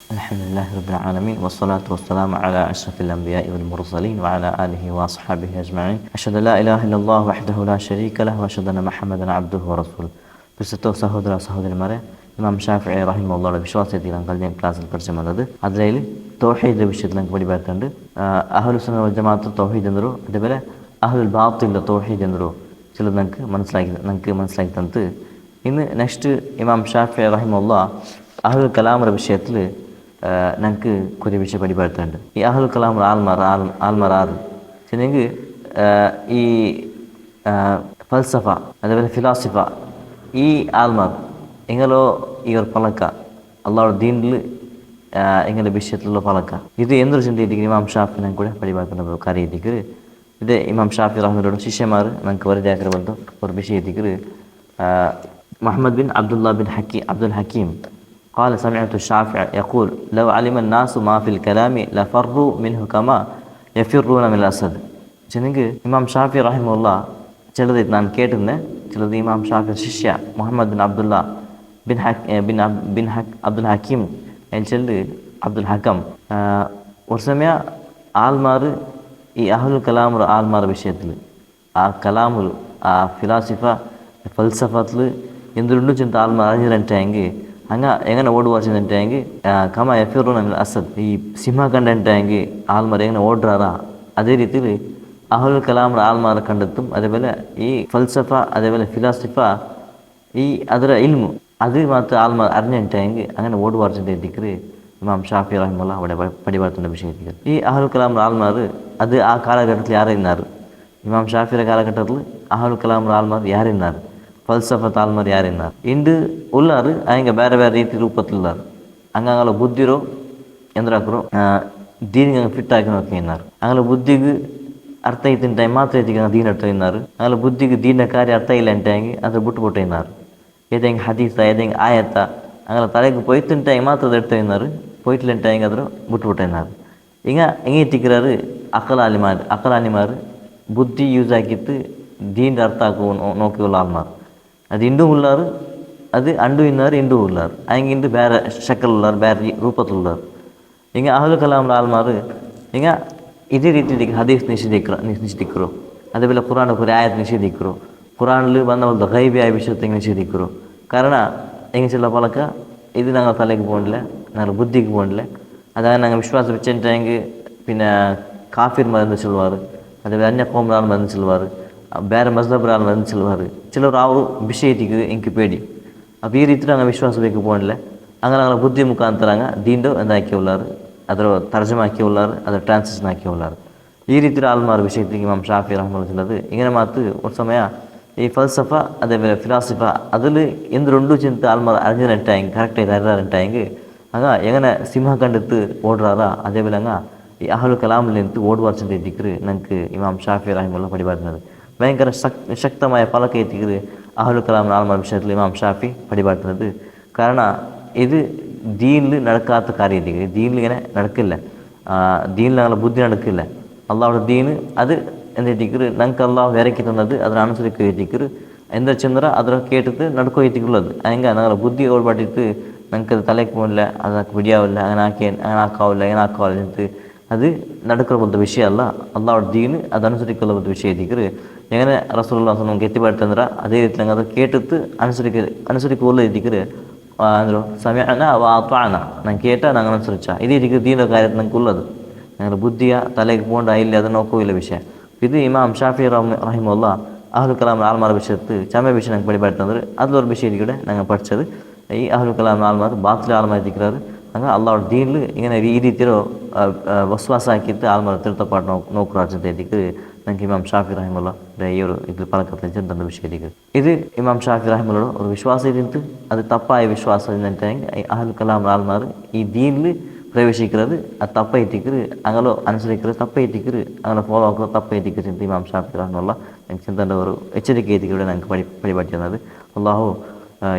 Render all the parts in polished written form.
الحمد لله رب العالمين والصلاة والسلام على أشرف الأنبياء والمرسلين وعلى آله وأصحابه أجمعين أشهد أن لا إله إلا الله وحده لا شريك له وأشهد أن محمدا عبده ورسوله ಪ್ರಸ್ತುತ ಸಹೋದರ ಸಹೋದರಿಯರೇ ಇಮಾಮ್ ಶಾಫಿഈ ರಹಿಮಹುಲ್ಲಾಹ್ ವಿಶ್ವಾಸದಲ್ಲಿ ಕಳೆದ ಕ್ಲಾಸಲ್ಲಿ ಪರಿಚಯ ಮಾಡಿದ್ದು ಅದರಲ್ಲಿ ತೌಹೀದ್ ವಿಷಯದಲ್ಲಿ ನಂಗೆ ಬಡಿಬಾರ್ತಂಡು ಅಹ್ಲು ಸುನ್ನ ವಲ್ ಜಮಾಅತ್ ತೌಹೀದ್ ಎಂದರು ಅದೇ ಅಹ್ಲುಲ್ ಬಾತಿಲ್ ತೌಹೀದ್ ಎಂದರು ಚಿಲದು ನಂಗೆ ಮನಸ್ಸಾಗಿತ್ತಂತು ಇನ್ನು ನೆಕ್ಸ್ಟ್ ಇಮಾಮ್ ಶಾಫಿঈ ರಹಿಮಹುಲ್ಲಾಹ್ ಅಹ್ಲುಲ್ ಕಲಾಮರ ವಿಷಯದಲ್ಲಿ ನಂಗೆ ಕೊರಿ ವಿಷಯ ಬಡಿಬಾರ್ತಂಡು ಈ ಅಹ್ಲುಲ್ ಕಲಾಮರ ಆಲ್ಮರಾರು ಚೆನ್ನಾಗಿ ಈ ಫಲ್ಸಫಾ ಅದೇ ಫಿಲಾಸಫಾ ಈ ಆಲ್ಮಾರ್ எங்களோ இவர் பழக்க அல்லாவோட தீனில் எங்களை விஷயத்தில் உள்ள பழக்க இது எந்த ஒரு சிந்தைக்கு இமாம் ஷாஃபி நாங்கள் கூட படிபார்க்கிற காரியத்துக்கு இது இமாம் ஷாஃபி ரஹ்மத்துல்லாஹி ಶಿಷ್ಯಮಾರು ನಂಗೆ ವರದಿ ಆಗಿರುವಂಥ ஒரு விஷயத்துக்கு محمد بن عبد الله بن عبد الحكيم قال سمعت الشافعي يقول لو علم الناس ما في الكلام لفروا منه كما يفرون من الأسد ಚೆನ್ನಾಗಿ ಇಮಾಮ್ ಶಾಫಿ ರಹಿಮಹುಲ್ಲಾ ಚಿಲದೈತೆ ನಾನು ಕೇಟಿದ್ದೆ ಚಿಲದು ಇಮಾಮ್ ಶಾಫಿ ಶಿಷ್ಯ ಮೊಹಮ್ಮದ್ ಬಿನ್ ಅಬ್ದುಲ್ಲಾ அப்துல் ஹக்கீம் என் சொல்லு அப்துல் ஹக்கம் ஒரு சமயம் ஆல்மாறு அஹ்லுல் கலாமுல் ஆல்மார் விஷயத்தில் கலாமுல் ಫಿಲಾಸಫಾ ಫಲ್ಸಫಾತ್ಲು ಎಂದುಂಡು ಚಿಂತ ಆಲ್ಮಾರ್ ಅರಿഞ്ഞിರಂటే എങ്ങനെ ഓടുവാച്ചെന്നിട്ടെങ്കിൽ കമ എഫിറൂന മിനൽ അസദ് ഈ സിംഹ കണ്ടിട്ടെങ്കിൽ ആൽമാർ എങ്ങനെ ഓടുறாரா അതേ രീതിയിൽ അഹ്ലുൽ കലാമുൽ ആൽമാർ കണ്ടെത്തും അതേപോലെ ഈ ഫൽസഫ അതേപോലെ ഫിലാസഫ ഈ ಅದರ ಇಲ್ಮು ಅದು ಮತ್ತು ಆಲ್ಮಾರ್ ಅರಿഞ്ഞിട്ടെങ്കിൽ അങ്ങനെ ഓടുവാച്ചെന്നിരിക്കുന്നത് ഇമാം ഷാഫി റഹിമഹുല്ലാഹ് അവിടെ പഠിപാർത്തുന്ന വിഷയത്തിൽ ഈ അഹ്ലുൽ കലാമുൽ ആൽമാർ അത് ആ കാലഘട്ടത്തിൽ ಯಾರಿన్నారు ഇമാം ഷാഫിയുടെ കാലഘട്ടത്തിൽ അഹ്ലുൽ കലാമുൽ ആൽമാർ ಯಾರಿన్నారు ಫಲ್ಸಫತ್ ಆಲ್ಮಾರ್ ಯಾರಿన్నారు ಇಂದು ಉಳ್ಳಾರು ಹಂಗೆ ಬೇರೆ ಬೇರೆ ರೀತಿ ರೂಪತ್ತಿಲ್ಲಾರು ಹಂಗಂಗಲ್ಲ ಬುದ್ಧಿರೋ ಎಂದ್ರಾಕರು ದೀನಿಗೆ ಫಿಟ್ ಆಗಿ ನೋಡ್ತಿన్నారు ಹಂಗಲ್ಲ ಬುದ್ಧಿಗೆ ಅರ್ಥ ಐತಿನ ಟೈಮ್ ಮಾತ್ರ ಐತಿಗೆ ದೀನ್ ಅರ್ಥ ಇన్నారు ಹಂಗಲ್ಲ ಬುದ್ಧಿಗೆ ದೀನ ಕಾರ್ಯ ಅರ್ಥ ಇಲ್ಲ ಅಂತ ಹೆಂಗೆ ಅದು ಬಿಟ್ಟುಬಿಟ್ಟಿన్నారు ಏದಂಗೆ ಹದೀಸ ಏದಂಗೆ ಆಯತ್ತ ಹಂಗಲ್ಲ ತಲೆಗೆ ಪೊಯ್ತಿನ ಟೈಮ್ ಮಾತ್ರ ಅದು ಇಡ್ತಾ ಇన్నారు ಪೊಯ್ತಿಲ್ಲ ಅಂತ ಹೆಂಗೆ ಆದರೂ ಬಿಟ್ಬಿಟ್ಟಿన్నారు ಈಗ ಹೆಂಗೆ ತಿಕ್ಕರಾರು ಅಕಲಾನಿಮಾರು ಬುದ್ಧಿ ಯೂಸ್ ಆಗಿತ್ತು ದೀನ್ ಅರ್ಥ ಆಗುವ ನೋಕಿವಲ್ಲ ಆಲ್ಮಾರು ಅದು ಇಂಡು ಉಳ್ಳಾರು ಅದು ಅಂಡು ಇನ್ನಾರು ಇಂಡು ಉಳ್ಳಾರು ಹಂಗೆ ಇಂದು ಬೇರೆ ಶಕಲ್ ಉಳ್ಳಾರು ಬೇರೆ ರೂಪತ್ತುಳ್ಳಾರು ಹಿಂಗೆ ಅಹ್ಲುಲ್ ಕಲಾಮುಲ್ ಆಲ್ಮಾರು ಹಿಂಗೆ ಇದೇ ರೀತಿ ಹದೀಸ್ ನಿಷೇಧಿಕರು അതേപോലെ ഖുറാൻ ഒരു ആയത്ത് നിഷേധിക്കರು ഖുറാനിൽ വന്ന പോലത്തെ ഗൈബിയായ വിഷയത്തെ നിഷേധിക്കರು ಕಾರಣ ಹೆಂಗೆ ಚಿಲ್ಲ ಪಲಕ ಇದು ഞങ്ങൾ തലയ്ക്ക് പോകണില്ല ഞങ്ങൾ ബുദ്ധിക്ക് പോകണില്ല അതാണ് ഞങ്ങൾ വിശ്വാസം വെച്ചിട്ട് ಹೆಂಗೆ പിന്നെ ಕಾಫಿರ್ ಮருந்து சொல்வார் അതേപോലെ ಅನ್ಯ ಕೋಮ್ರಾಲ್ ಮருந்து சொல்வார் ಬೇರೆ ಮಜ್ಹಬ್ರಾಲ್ ಮருந்து சொல்வார் ചിലർ ಅವರು ವಿಷಯತಿಗೆ ಎಂಕಿ ಪೇಡಿ അപ്പോൾ ಈ ರೀತಿ ഞങ്ങൾ ವಿಶ್ವಾಸಬೇಕು പോകണില്ല അങ്ങനെ ഞങ്ങൾ ಬುದ್ಧಿ ಮುಖಾಂತರ ದೀಂಡು എന്താക്കി ഉള്ളാറ് ಅದರ ತರ್ಜಮಾಕಿ ಉಳ್ಳಾರು ಅದರ ಟ್ರಾನ್ಸ್ಲೇಷನ್ ಹಾಕಿ ಉಳ್ಳಾರು ಈ ರೀತಿ ಆಲ್ಮಾರ್ ವಿಷಯಕ್ಕೆ ಇಮಾಮ್ ಶಾಫಿ ರಹ್ಮತುಲ್ಲಾಹ್ ಇങ്ങനെ ಮಾತು ಒಂದು ಸಮಯ ಈ ಫಲ್ಸಫಾ അതേപോലെ ಫಿಲಾಸಫಾ അതിൽ എന്തുണ്ടു ചിന്ത ആൽമാർ അറിഞ്ഞിട്ടായെങ്കിൽ കറക്റ്റായി അറിഞ്ഞിട്ടായെങ്കിൽ എങ്ങനെ സിംഹ കണ്ടെത്ത് ഓടുறாரா അതേപോലെ ഈ അഹ്ലുൽ കലാമിൽ നിന്ന് ഓടുവാർച്ചെന്ന് എത്തിക്കറ് ഞങ്ങൾക്ക് ഇമാം ഷാഫി റഹിമഹുല്ലാഹ് പഠിപാടുന്നത് ഭയങ്കര ശക്തമായ പലക എത്തിക്കറ് അഹ്ലുൽ കലാമിൽ ആൽമാർ വിഷയത്തിൽ ഇമാം ഷാഫി പഠിപാടുന്നത് കാരണം ഇത് ദീനിൽ നടക്കാത്ത കാര്യത്തിക്ക് ദീനിൽ ഇങ്ങനെ നടക്കില്ല ദീനിൽ ഞങ്ങളുടെ ബുദ്ധി നടക്കില്ല അള്ളാഹുടെ ദീന് അത് എന്തെത്തിക്കറ് ഞങ്ങൾക്ക് അള്ളാഹു ഇറക്കി തന്നത് അതിനെ അനുസരിക്കുക എത്തിക്കറ് എന്താ ചെന്നറ ಅದರ കേട്ടിട്ട് നടക്കുക എത്തിക്കുള്ളത് ಹಂಗೆ ഞങ്ങളുടെ ಬುದ್ಧಿ ಓಡ್ಬಾಟಿಟ್ಟು ഞങ്ങൾക്ക് ಅದು ತಲೆಗೆ போகல ಅದಕ್ಕೆ ಬಿಡಿಯಾವಿಲ್ಲ അങ്ങനെ ಹಾಕಾವಿಲ್ಲ ಏನು ಹಾಕಾವಿಲ್ಲ ಅಂತ ಅದು നടക്കുന്ന പോലത്തെ ವಿಷಯ ಅಲ್ಲ ಅಲ್ಲಾಹ್ ದೀನು ಅದು ಅನುಸರಿಕೊಳ್ಳೋ ಒಂದು ವಿಷಯ ಎತ್ತಿಕರು എങ്ങനെ റസൂലുള്ളാഹി നಮಗೆ എത്തിപ്പെടുത്തಂದ್ರ ಅದೇ ರೀತಿ ನಂಗೆ ಅದು ಕೇಟಿತ್ತು ಅನುಸರಿಕೊಳ್ಳೋ ಎತ್ತಿಕರು ಅಂದರು ಸಮಯನ ವಾತಾನ ನಂಗೆ ಕೇಟ ನಂಗೆ ಅನುಸರಿಸ ಇದೇ ರೀತಿ ದೀನ ಕಾರ್ಯ ನಂಗೆ ಉಳ್ಳದು ഞങ്ങളുടെ ബുദ്ധിയ തലയ്ക്ക് പോകണ്ട ഇല്ല അത് നോക്കില്ല വിഷയം ഇത് ഇമാം ഷാഫി റഹിമഹുല്ലാഹ് അഹ്ലുൽ കലാം ആൽമാർ വിഷയത്ത് ചമയ വിഷയം ഞങ്ങൾക്ക് പഠിപ്പാടുത്തಂದ್ರೆ അതിലൊരു വിഷയത്തിലൂടെ ഞങ്ങൾ പഠിച്ചത് ഈ അഹ്ലുൽ കലാം ആൽമാർ ബാത്തിൽ ആൽമാർ എത്തിക്കാറ് അങ്ങനെ അള്ളാഹുടെ ദീനിൽ ഇങ്ങനെ ഈ രീതിയിലോ വസ്വാസ ആക്കിയിട്ട് ആൽമാർ തിരുത്തപ്പാട്ട് നോക്കുറാച്ചത്തെ എത്തിക്ക് ഞങ്ങൾക്ക് ഇമാം ഷാഫി റഹിമഹുല്ലാഹ് ഈ ഒരു ഇതിൽ പലക്കത്തിൽ ചെന്ന വിഷയത്തിക്ക് ഇത് ഇമാം ഷാഫി റഹിമഹുല്ലാഹ് ഒരു വിശ്വാസം ഇതിന് അത് തപ്പായ വിശ്വാസം എന്നിട്ട് അഹ്ലുൽ കലാം ആൽമാർ ഈ ദീനിൽ ಪ್ರವೇಶಿಕ್கிறது ಅದು ತಪ್ಪ ಎತ್ತಿಕ್ರು ಹಂಗಲೋ ಅನುಸರಿಕ್கிறது ತಪ್ಪ ಎತ್ತಿಕ್ರು ಹಂಗಲೋ ಫಾಲೋ ಹಾಕೋದು ತಪ್ಪ ಎತ್ತಿಕ್ರು ಚಿಂತ ಇಮಾಮ್ ಷಾಫಿ ರಹ್ಮತುಲ್ಲಾಹ್ ನಂಗೆ ಚಿಂತನವರು ಎಚ್ಚರಿಕೆ ಎತ್ತಿಕ್ರು ನಂಗೆ ಪಡಿಪಟ್ಟಿನದು ಅಲ್ಲಾಹು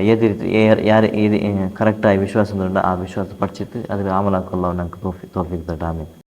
ಏದೇ ರೀತಿ ಯಾರು ಇದು ಕರೆಕ್ಟಾಗಿ ವಿಶ್ವಾಸ ಆ ವಿಶ್ವಾಸ ಪಡಿಸಿತ್ತು ಅದ್ರ ಆಮಲಾಕಲ್ಲಾಹು ನಂಗೆ ತೋಫಿಕ್ ತೋಫಿಕ್ ಆಮೀನ್